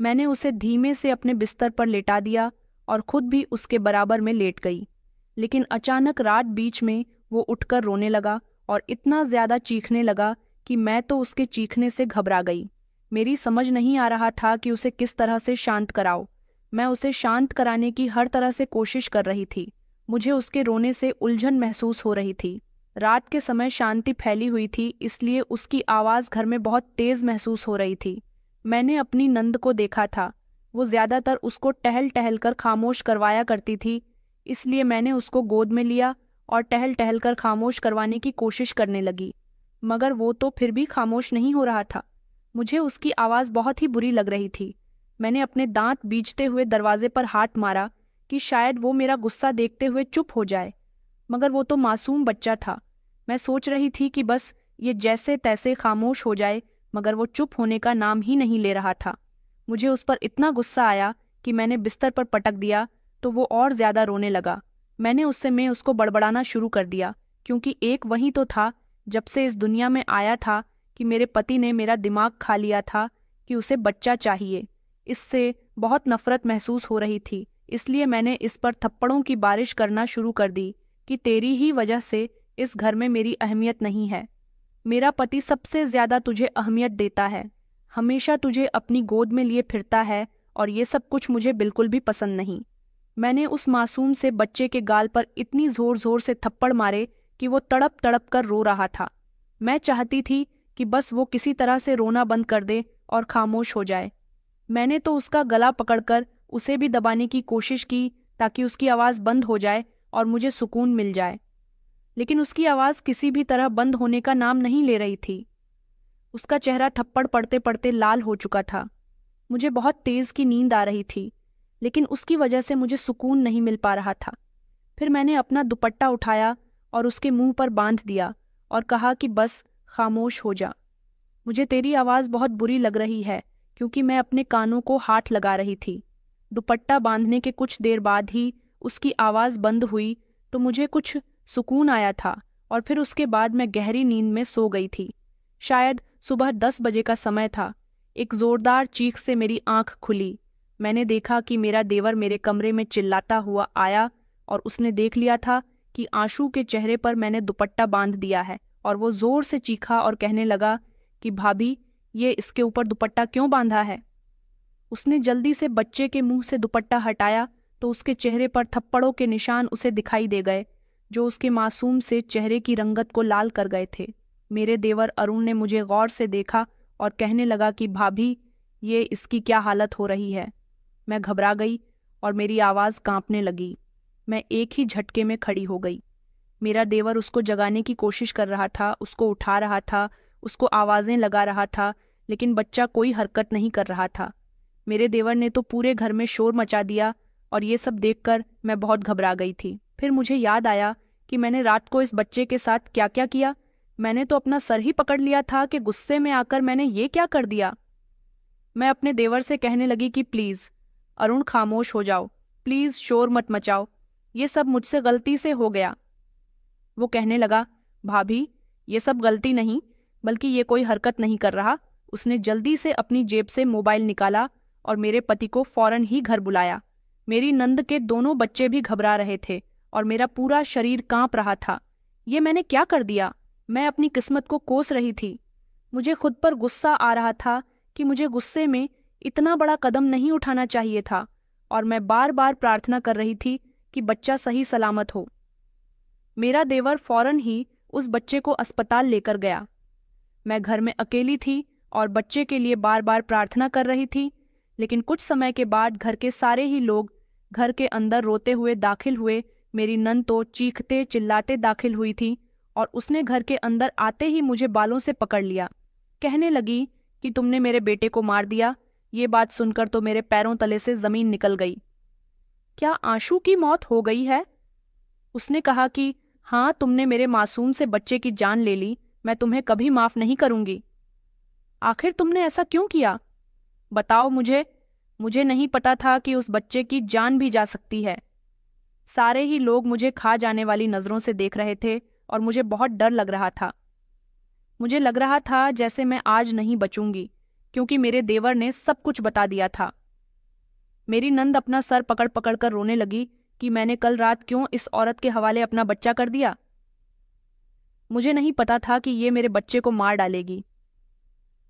मैंने उसे धीमे से अपने बिस्तर पर लेटा दिया और खुद भी उसके बराबर में लेट गई। लेकिन अचानक रात बीच में वो उठकर रोने लगा और इतना ज्यादा चीखने लगा कि मैं तो उसके चीखने से घबरा गई। मेरी समझ नहीं आ रहा था कि उसे किस तरह से शांत कराऊं। मैं उसे शांत कराने की हर तरह से कोशिश कर रही थी। मुझे उसके रोने से उलझन महसूस हो रही थी। रात के समय शांति फैली हुई थी, इसलिए उसकी आवाज़ घर में बहुत तेज महसूस हो रही थी। मैंने अपनी नंद को देखा था, वो ज्यादातर उसको टहल टहल कर खामोश करवाया करती थी, इसलिए मैंने उसको गोद में लिया और टहल टहल कर खामोश करवाने की कोशिश करने लगी। मगर वो तो फिर भी खामोश नहीं हो रहा था। मुझे उसकी आवाज़ बहुत ही बुरी लग रही थी। मैंने अपने दांत बींचते हुए दरवाजे पर हाथ मारा कि शायद वो मेरा गुस्सा देखते हुए चुप हो जाए, मगर वो तो मासूम बच्चा था। मैं सोच रही थी कि बस ये जैसे तैसे खामोश हो जाए, मगर वो चुप होने का नाम ही नहीं ले रहा था। मुझे उस पर इतना गुस्सा आया कि मैंने बिस्तर पर पटक दिया तो वो और ज्यादा रोने लगा। मैंने उसको बड़बड़ाना शुरू कर दिया, क्योंकि एक वही तो था जब से इस दुनिया में आया था कि मेरे पति ने मेरा दिमाग खा लिया था कि उसे बच्चा चाहिए। इससे बहुत नफरत महसूस हो रही थी, इसलिए मैंने इस पर थप्पड़ों की बारिश करना शुरू कर दी कि तेरी ही वजह से इस घर में मेरी अहमियत नहीं है। मेरा पति सबसे ज्यादा तुझे अहमियत देता है, हमेशा तुझे अपनी गोद में लिए फिरता है और ये सब कुछ मुझे बिल्कुल भी पसंद नहीं। मैंने उस मासूम से बच्चे के गाल पर इतनी जोर जोर से थप्पड़ मारे कि वो तड़प तड़प कर रो रहा था। मैं चाहती थी कि बस वो किसी तरह से रोना बंद कर दे और खामोश हो जाए। मैंने तो उसका गला पकड़कर उसे भी दबाने की कोशिश की ताकि उसकी आवाज़ बंद हो जाए और मुझे सुकून मिल जाए, लेकिन उसकी आवाज़ किसी भी तरह बंद होने का नाम नहीं ले रही थी। उसका चेहरा थप्पड़ पड़ते पड़ते लाल हो चुका था। मुझे बहुत तेज की नींद आ रही थी, लेकिन उसकी वजह से मुझे सुकून नहीं मिल पा रहा था। फिर मैंने अपना दुपट्टा उठाया और उसके मुंह पर बांध दिया और कहा कि बस खामोश हो जा। मुझे तेरी आवाज़ बहुत बुरी लग रही है, क्योंकि मैं अपने कानों को हाथ लगा रही थी। दुपट्टा बांधने के कुछ देर बाद ही उसकी आवाज़ बंद हुई तो मुझे कुछ सुकून आया था और फिर उसके बाद मैं गहरी नींद में सो गई थी। शायद सुबह 10 बजे का समय था। एक जोरदार चीख से मेरी आंख खुली। मैंने देखा कि मेरा देवर मेरे कमरे में चिल्लाता हुआ आया और उसने देख लिया था कि आंसू के चेहरे पर मैंने दुपट्टा बांध दिया है, और वो जोर से चीखा और कहने लगा कि भाभी, ये इसके ऊपर दुपट्टा क्यों बांधा है। उसने जल्दी से बच्चे के मुंह से दुपट्टा हटाया तो उसके चेहरे पर थप्पड़ों के निशान उसे दिखाई दे गए, जो उसके मासूम से चेहरे की रंगत को लाल कर गए थे। मेरे देवर अरुण ने मुझे गौर से देखा और कहने लगा कि भाभी, ये इसकी क्या हालत हो रही है। मैं घबरा गई और मेरी आवाज़ कांपने लगी। मैं एक ही झटके में खड़ी हो गई। मेरा देवर उसको जगाने की कोशिश कर रहा था, उसको उठा रहा था, उसको आवाज़ें लगा रहा था, लेकिन बच्चा कोई हरकत नहीं कर रहा था। मेरे देवर ने तो पूरे घर में शोर मचा दिया और ये सब देखकर मैं बहुत घबरा गई थी। फिर मुझे याद आया कि मैंने रात को इस बच्चे के साथ क्या क्या किया। मैंने तो अपना सर ही पकड़ लिया था कि गुस्से में आकर मैंने ये क्या कर दिया। मैं अपने देवर से कहने लगी कि प्लीज़ अरुण, खामोश हो जाओ, प्लीज़ शोर मत मचाओ, ये सब मुझसे गलती से हो गया। वो कहने लगा, भाभी, ये सब गलती नहीं, बल्कि ये कोई हरकत नहीं कर रहा। उसने जल्दी से अपनी जेब से मोबाइल निकाला और मेरे पति को फौरन ही घर बुलाया। मेरी नंद के दोनों बच्चे भी घबरा रहे थे और मेरा पूरा शरीर कांप रहा था। ये मैंने क्या कर दिया। मैं अपनी किस्मत को कोस रही थी। मुझे खुद पर गुस्सा आ रहा था कि मुझे गुस्से में इतना बड़ा कदम नहीं उठाना चाहिए था, और मैं बार बार प्रार्थना कर रही थी कि बच्चा सही सलामत हो। मेरा देवर फौरन ही उस बच्चे को अस्पताल लेकर गया। मैं घर में अकेली थी और बच्चे के लिए बार बार प्रार्थना कर रही थी, लेकिन कुछ समय के बाद घर के सारे ही लोग घर के अंदर रोते हुए दाखिल हुए। मेरी नंद तो चीखते चिल्लाते दाखिल हुई थी और उसने घर के अंदर आते ही मुझे बालों से पकड़ लिया। कहने लगी कि तुमने मेरे बेटे को मार दिया। ये बात सुनकर तो मेरे पैरों तले से जमीन निकल गई। क्या आशु की मौत हो गई है? उसने कहा कि हाँ, तुमने मेरे मासूम से बच्चे की जान ले ली। मैं तुम्हें कभी माफ नहीं करूंगी। आखिर तुमने ऐसा क्यों किया? बताओ मुझे। मुझे नहीं पता था कि उस बच्चे की जान भी जा सकती है। सारे ही लोग मुझे खा जाने वाली नजरों से देख रहे थे और मुझे बहुत डर लग रहा था। मुझे लग रहा था जैसे मैं आज नहीं बचूंगी। क्योंकि मेरे देवर ने सब कुछ बता दिया था। मेरी नंद अपना सर पकड़ पकड़ कर रोने लगी कि मैंने कल रात क्यों इस औरत के हवाले अपना बच्चा कर दिया। मुझे नहीं पता था कि ये मेरे बच्चे को मार डालेगी।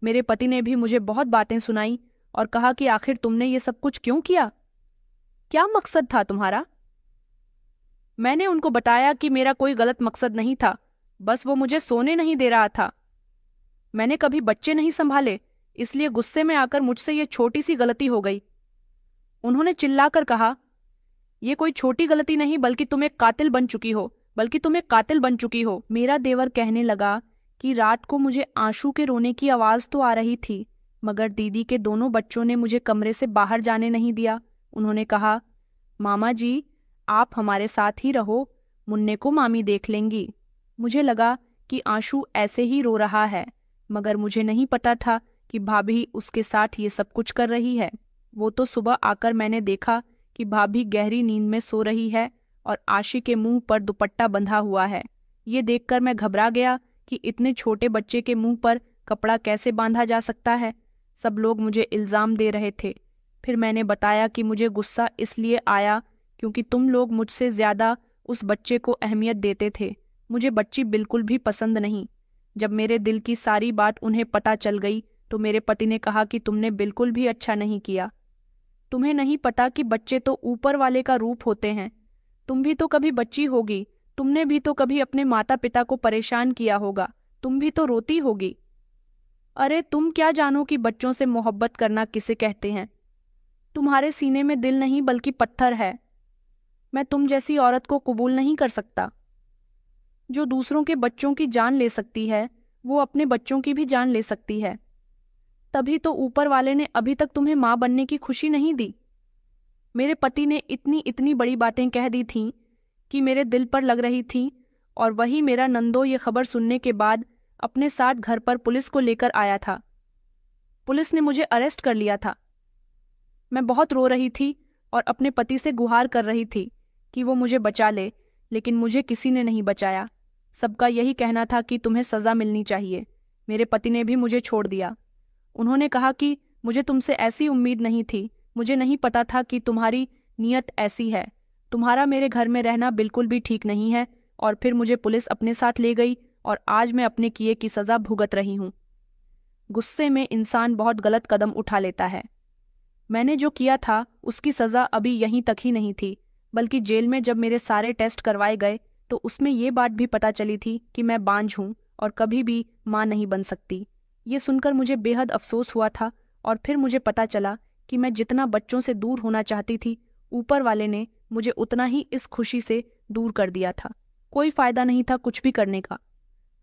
मेरे पति ने भी मुझे बहुत बातें सुनाई और कहा कि आखिर तुमने ये सब कुछ क्यों किया, क्या मकसद था तुम्हारा। मैंने उनको बताया कि मेरा कोई गलत मकसद नहीं था, बस वो मुझे सोने नहीं दे रहा था। मैंने कभी बच्चे नहीं संभाले, इसलिए गुस्से में आकर मुझसे ये छोटी सी गलती हो गई। उन्होंने चिल्लाकर कहा, ये कोई छोटी गलती नहीं बल्कि तुम एक कातिल बन चुकी हो। मेरा देवर कहने लगा कि रात को मुझे आंसू के रोने की आवाज तो आ रही थी, मगर दीदी के दोनों बच्चों ने मुझे कमरे से बाहर जाने नहीं दिया। उन्होंने कहा, मामा जी आप हमारे साथ ही रहो, मुन्ने को मामी देख लेंगी। मुझे लगा कि आंसू ऐसे ही रो रहा है, मगर मुझे नहीं पता था कि भाभी उसके साथ ये सब कुछ कर रही है। वो तो सुबह आकर मैंने देखा कि भाभी गहरी नींद में सो रही है और आशी के मुंह पर दुपट्टा बंधा हुआ है। ये देखकर मैं घबरा गया कि इतने छोटे बच्चे के मुंह पर कपड़ा कैसे बांधा जा सकता है। सब लोग मुझे इल्जाम दे रहे थे। फिर मैंने बताया कि मुझे गुस्सा इसलिए आया क्योंकि तुम लोग मुझसे ज्यादा उस बच्चे को अहमियत देते थे। मुझे बच्ची बिल्कुल भी पसंद नहीं। जब मेरे दिल की सारी बात उन्हें पता चल गई तो मेरे पति ने कहा कि तुमने बिल्कुल भी अच्छा नहीं किया। तुम्हें नहीं पता कि बच्चे तो ऊपर वाले का रूप होते हैं। तुम भी तो कभी बच्ची होगी, तुमने भी तो कभी अपने माता पिता को परेशान किया होगा, तुम भी तो रोती होगी। अरे तुम क्या जानो कि बच्चों से मोहब्बत करना किसे कहते हैं। तुम्हारे सीने में दिल नहीं बल्कि पत्थर है। मैं तुम जैसी औरत को कबूल नहीं कर सकता। जो दूसरों के बच्चों की जान ले सकती है वो अपने बच्चों की भी जान ले सकती है। तभी तो ऊपर वाले ने अभी तक तुम्हें मां बनने की खुशी नहीं दी। मेरे पति ने इतनी इतनी बड़ी बातें कह दी थीं कि मेरे दिल पर लग रही थी, और वही मेरा नंदो ये खबर सुनने के बाद अपने साथ घर पर पुलिस को लेकर आया था। पुलिस ने मुझे अरेस्ट कर लिया था। मैं बहुत रो रही थी और अपने पति से गुहार कर रही थी कि वो मुझे बचा ले, लेकिन मुझे किसी ने नहीं बचाया। सबका यही कहना था कि तुम्हें सजा मिलनी चाहिए। मेरे पति ने भी मुझे छोड़ दिया। उन्होंने कहा कि मुझे तुमसे ऐसी उम्मीद नहीं थी, मुझे नहीं पता था कि तुम्हारी नीयत ऐसी है। तुम्हारा मेरे घर में रहना बिल्कुल भी ठीक नहीं है। और फिर मुझे पुलिस अपने साथ ले गई और आज मैं अपने किए की सजा भुगत रही हूँ। गुस्से में इंसान बहुत गलत कदम उठा लेता है। मैंने जो किया था उसकी सजा अभी यहीं तक ही नहीं थी, बल्कि जेल में जब मेरे सारे टेस्ट करवाए गए तो उसमें ये बात भी पता चली थी कि मैं बांझ हूँ और कभी भी मां नहीं बन सकती। ये सुनकर मुझे बेहद अफसोस हुआ था और फिर मुझे पता चला कि मैं जितना बच्चों से दूर होना चाहती थी, ऊपर वाले ने मुझे उतना ही इस खुशी से दूर कर दिया था। कोई फायदा नहीं था कुछ भी करने का।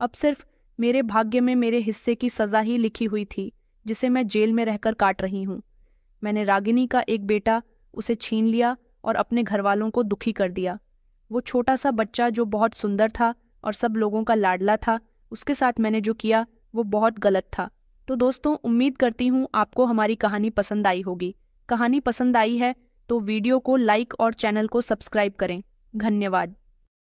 अब सिर्फ मेरे भाग्य में मेरे हिस्से की सजा ही लिखी हुई थी, जिसे मैं जेल में रहकर काट रही हूँ। मैंने रागिनी का एक बेटा उसे छीन लिया और अपने घरवालों को दुखी कर दिया। वो छोटा सा बच्चा जो बहुत सुंदर था और सब लोगों का लाडला था, उसके साथ मैंने जो किया वो बहुत गलत था। तो दोस्तों, उम्मीद करती हूँ आपको हमारी कहानी पसंद आई होगी। कहानी पसंद आई है तो वीडियो को लाइक और चैनल को सब्सक्राइब करें। धन्यवाद।